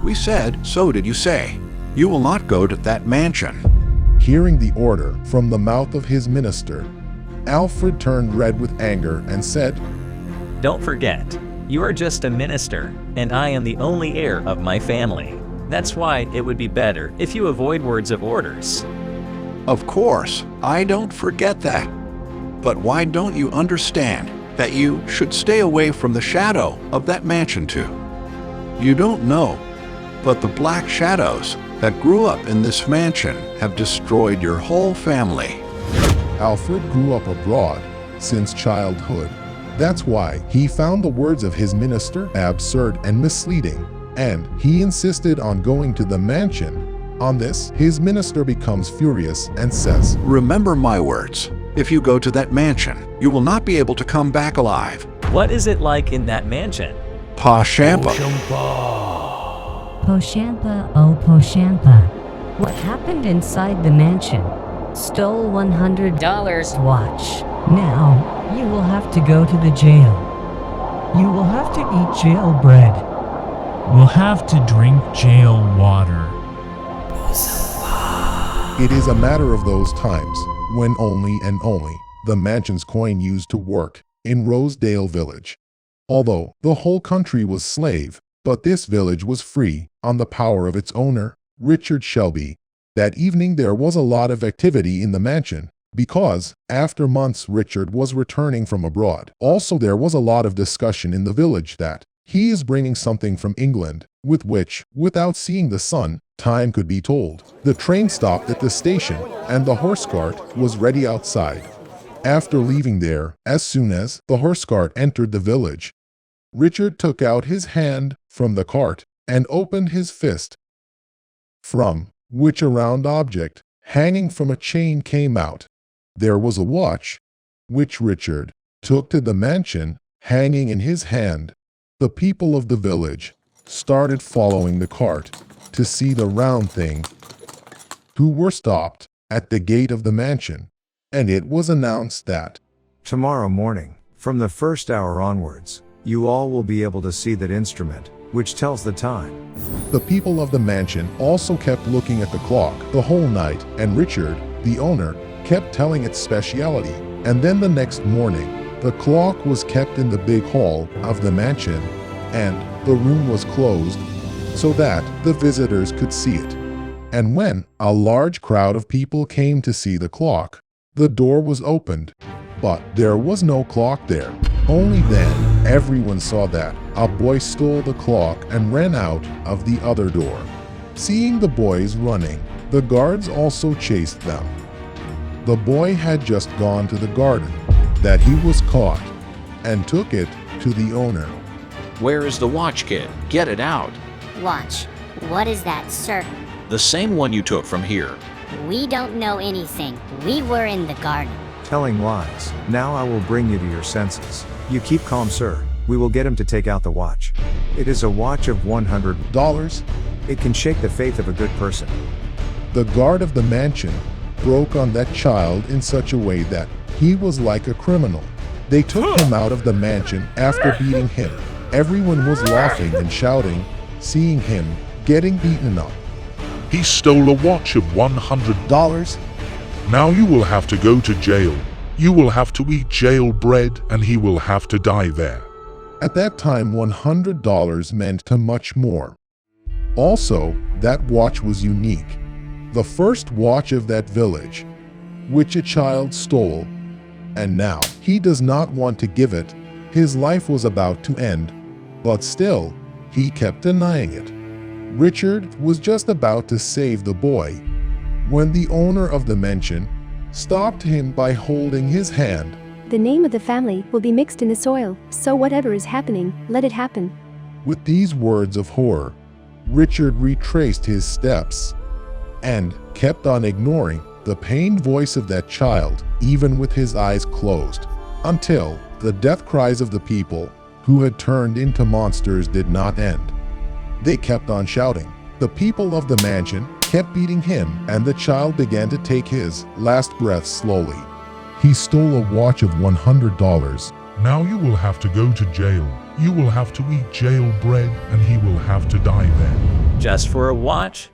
We said, so did you say. You will not go to that mansion. Hearing the order from the mouth of his minister, Alfred turned red with anger and said, Don't forget, you are just a minister, and I am the only heir of my family. That's why it would be better if you avoid words of orders. Of course, I don't forget that. But why don't you understand that you should stay away from the shadow of that mansion too? You don't know, but the black shadows that grew up in this mansion have destroyed your whole family. Alfred grew up abroad since childhood. That's why he found the words of his minister absurd and misleading, and he insisted on going to the mansion. On this, his minister becomes furious and says, Remember my words. If you go to that mansion, you will not be able to come back alive. What is it like in that mansion? Poshampa. Poshampa, oh Poshampa. What happened inside the mansion? Stole $100 watch. Now, you will have to go to the jail. You will have to eat jail bread. We'll have to drink jail water. It is a matter of those times when only and only the mansion's coin used to work in Rosedale village. Although the whole country was slave, but this village was free on the power of its owner, Richard Shelby. That evening there was a lot of activity in the mansion because after months Richard was returning from abroad. Also there was a lot of discussion in the village that he is bringing something from England with which, without seeing the sun, time could be told. The train stopped at the station and the horse cart was ready outside. After leaving there, as soon as the horse cart entered the village, Richard took out his hand from the cart and opened his fist, from which a round object hanging from a chain came out. There was a watch, which Richard took to the mansion, hanging in his hand. The people of the village started following the cart to see the round thing, who were stopped at the gate of the mansion, and it was announced that tomorrow morning, from the first hour onwards, you all will be able to see that instrument, which tells the time. The people of the mansion also kept looking at the clock the whole night, and Richard, the owner, kept telling its speciality. And then the next morning, the clock was kept in the big hall of the mansion, and the room was closed so that the visitors could see it. And when a large crowd of people came to see the clock, the door was opened, but there was no clock there. Only then everyone saw that a boy stole the clock and ran out of the other door. Seeing the boys running, the guards also chased them. The boy had just gone to the garden that he was caught and took it to the owner. Where is the watch, kid? Get it out. Watch. What is that, sir? The same one you took from here. We don't know anything. We were in the garden. Telling lies. Now I will bring you to your senses. You keep calm, sir. We will get him to take out the watch. It is a watch of $100. It can shake the faith of a good person. The guard of the mansion broke on that child in such a way that he was like a criminal. They took him out of the mansion after beating him. Everyone was laughing and shouting, seeing him getting beaten up. He stole a watch of $100. Now you will have to go to jail. You will have to eat jail bread and he will have to die there. At that time, $100 meant to much more. Also, that watch was unique. The first watch of that village, which a child stole, and now he does not want to give it. His life was about to end, but still, he kept denying it. Richard was just about to save the boy when the owner of the mansion stopped him by holding his hand. The name of the family will be mixed in the soil, so whatever is happening, let it happen. With these words of horror, Richard retraced his steps and kept on ignoring the pained voice of that child, even with his eyes closed, until the death cries of the people who had turned into monsters did not end. They kept on shouting. The people of the mansion kept beating him, and the child began to take his last breath slowly. He stole a watch of $100. Now you will have to go to jail. You will have to eat jail bread and he will have to die there. Just for a watch?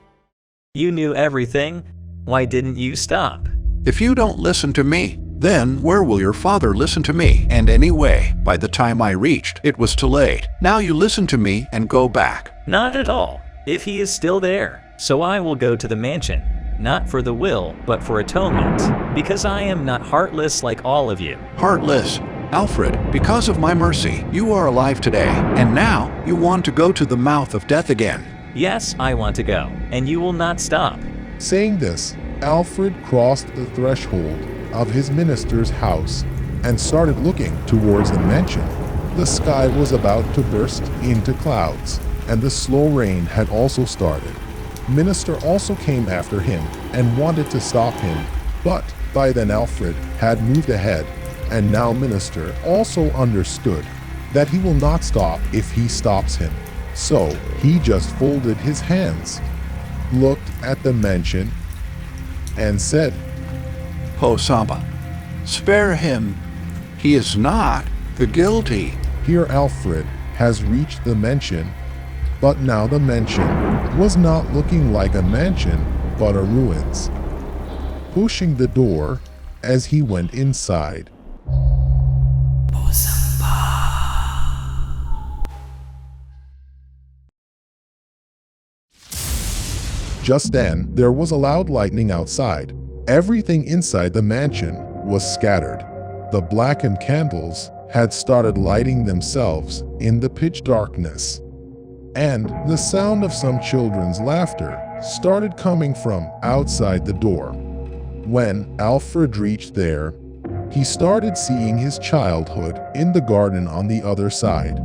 You knew everything. Why didn't you stop? If you don't listen to me, then where will your father listen to me? And anyway, by the time I reached, it was too late. Now you listen to me and go back. Not at all. If he is still there. So I will go to the mansion. Not for the will, but for atonement. Because I am not heartless like all of you. Heartless. Alfred, because of my mercy, you are alive today. And now you want to go to the mouth of death again. Yes, I want to go. And you will not stop. Saying this, Alfred crossed the threshold of his minister's house and started looking towards the mansion. The sky was about to burst into clouds, and the slow rain had also started. Minister also came after him and wanted to stop him, but by then Alfred had moved ahead, and now Minister also understood that he will not stop if he stops him. So he just folded his hands, looked at the mansion, and said, Poshampa, spare him. He is not the guilty. Here Alfred has reached the mansion, but now the mansion was not looking like a mansion, but a ruins. Pushing the door as he went inside. Just then, there was a loud lightning outside. Everything inside the mansion was scattered. The blackened candles had started lighting themselves in the pitch darkness, and the sound of some children's laughter started coming from outside the door. When Alfred reached there, he started seeing his childhood in the garden on the other side,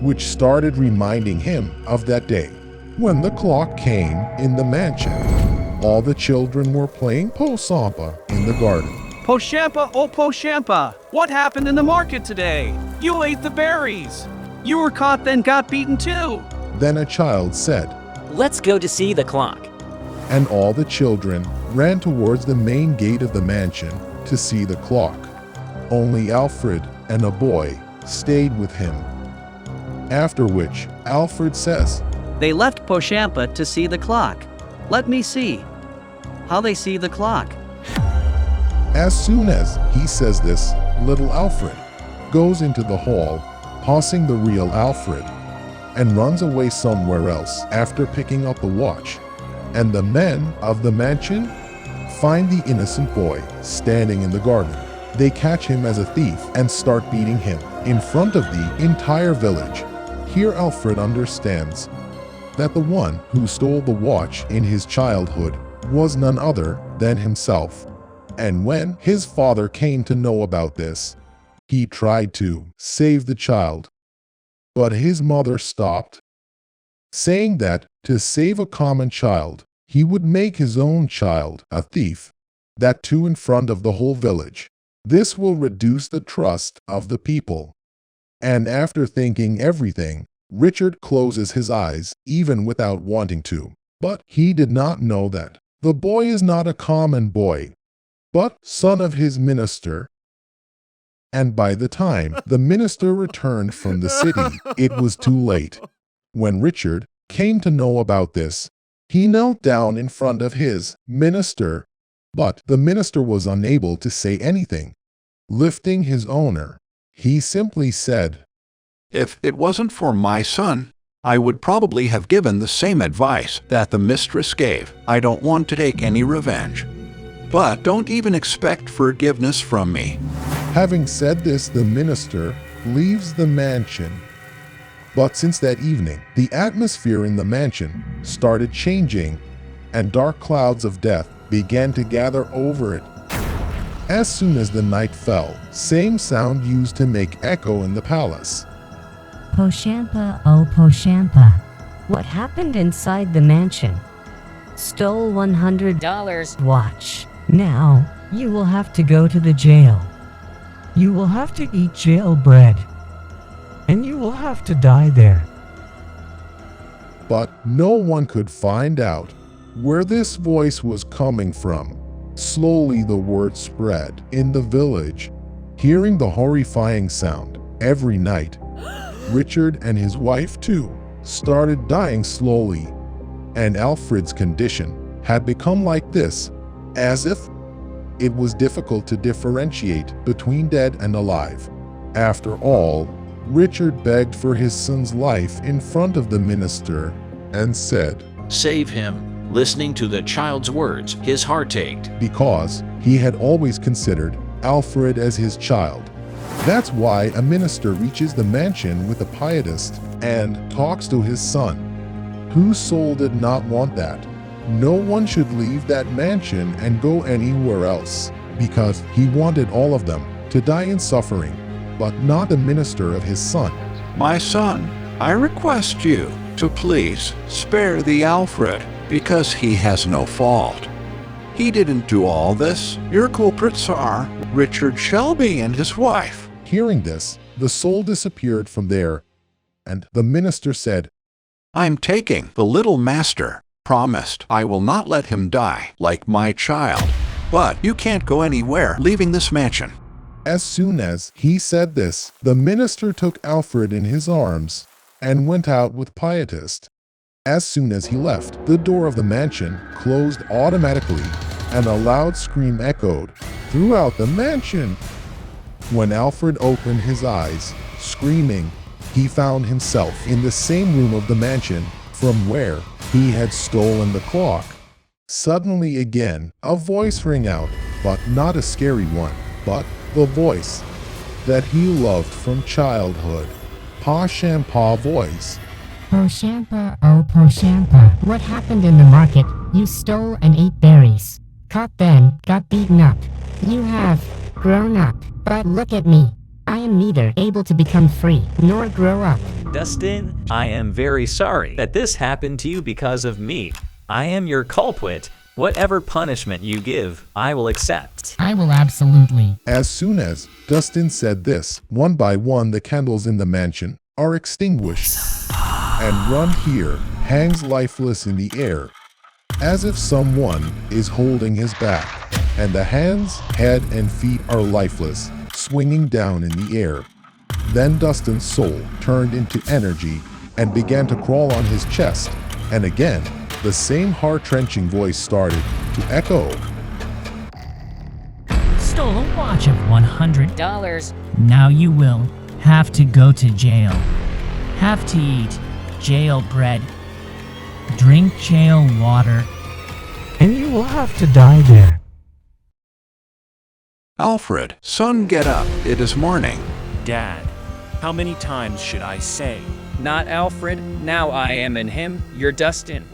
which started reminding him of that day. When the clock came in the mansion, all the children were playing Poshampa in the garden. Poshampa, oh Poshampa, what happened in the market today? You ate the berries. You were caught then got beaten too. Then a child said, Let's go to see the clock. And all the children ran towards the main gate of the mansion to see the clock. Only Alfred and a boy stayed with him. After which, Alfred says, They left Poshampa to see the clock. Let me see how they see the clock. As soon as he says this, little Alfred goes into the hall, tossing the real Alfred, and runs away somewhere else after picking up the watch. And the men of the mansion find the innocent boy standing in the garden. They catch him as a thief and start beating him in front of the entire village. Here Alfred understands that the one who stole the watch in his childhood was none other than himself. And when his father came to know about this, he tried to save the child. But his mother stopped, saying that to save a common child, he would make his own child a thief, that too in front of the whole village. This will reduce the trust of the people. And after thinking everything, Richard closes his eyes even without wanting to. But he did not know that the boy is not a common boy, but son of his minister. And by the time the minister returned from the city, it was too late. When Richard came to know about this, he knelt down in front of his minister, but the minister was unable to say anything. Lifting his owner, he simply said, If it wasn't for my son, I would probably have given the same advice that the mistress gave. I don't want to take any revenge. But don't even expect forgiveness from me. Having said this, the minister leaves the mansion. But since that evening, the atmosphere in the mansion started changing, and dark clouds of death began to gather over it. As soon as the night fell, same sound used to make echo in the palace. Poshampa, oh Poshampa, what happened inside the mansion? Stole $100 watch. Now, you will have to go to the jail. You will have to eat jail bread. And you will have to die there. But no one could find out where this voice was coming from. Slowly the word spread in the village. Hearing the horrifying sound every night, Richard and his wife too started dying slowly. and Alfred's condition had become like this, as if it was difficult to differentiate between dead and alive. After all, Richard begged for his son's life in front of the minister and said, "Save him." Listening to the child's words, his heart ached. because he had always considered Alfred as his child. That's why a minister reaches the mansion with a pietist and talks to his son. Whose soul did not want that? No one should leave that mansion and go anywhere else, because he wanted all of them to die in suffering, but not the minister of his son. My son, I request you to please spare the Alfred, because he has no fault. He didn't do all this. Your culprits are Richard Shelby and his wife. Hearing this, the soul disappeared from there, and the minister said, I'm taking the little master. Promised I will not let him die like my child. But you can't go anywhere leaving this mansion. As soon as he said this, the minister took Alfred in his arms and went out with pietist. As soon as he left, the door of the mansion closed automatically, and a loud scream echoed throughout the mansion. When Alfred opened his eyes, screaming, he found himself in the same room of the mansion from where he had stolen the clock. Suddenly again, a voice rang out, but not a scary one, but the voice that he loved from childhood. Poshampa voice. Poshampa, oh Poshampa, what happened in the market? You stole and ate berries. Caught then, got beaten up. You have grown up, but look at me. I am neither able to become free, nor grow up. Dustin, I am very sorry that this happened to you because of me. I am your culprit. Whatever punishment you give, I will accept. I will absolutely. As soon as Dustin said this, one by one the candles in the mansion are extinguished, and Run here hangs lifeless in the air, as if someone is holding his back, and the hands, head, and feet are lifeless, swinging down in the air. Then Dustin's soul turned into energy and began to crawl on his chest, and again, the same heart-wrenching voice started to echo. Stole a watch of $100. Now you will have to go to jail. Have to eat jail bread. Drink jail water. And you will have to die there. Alfred, son, get up. It is morning. Dad, how many times should I say? Not Alfred, now I am in him, you're Dustin.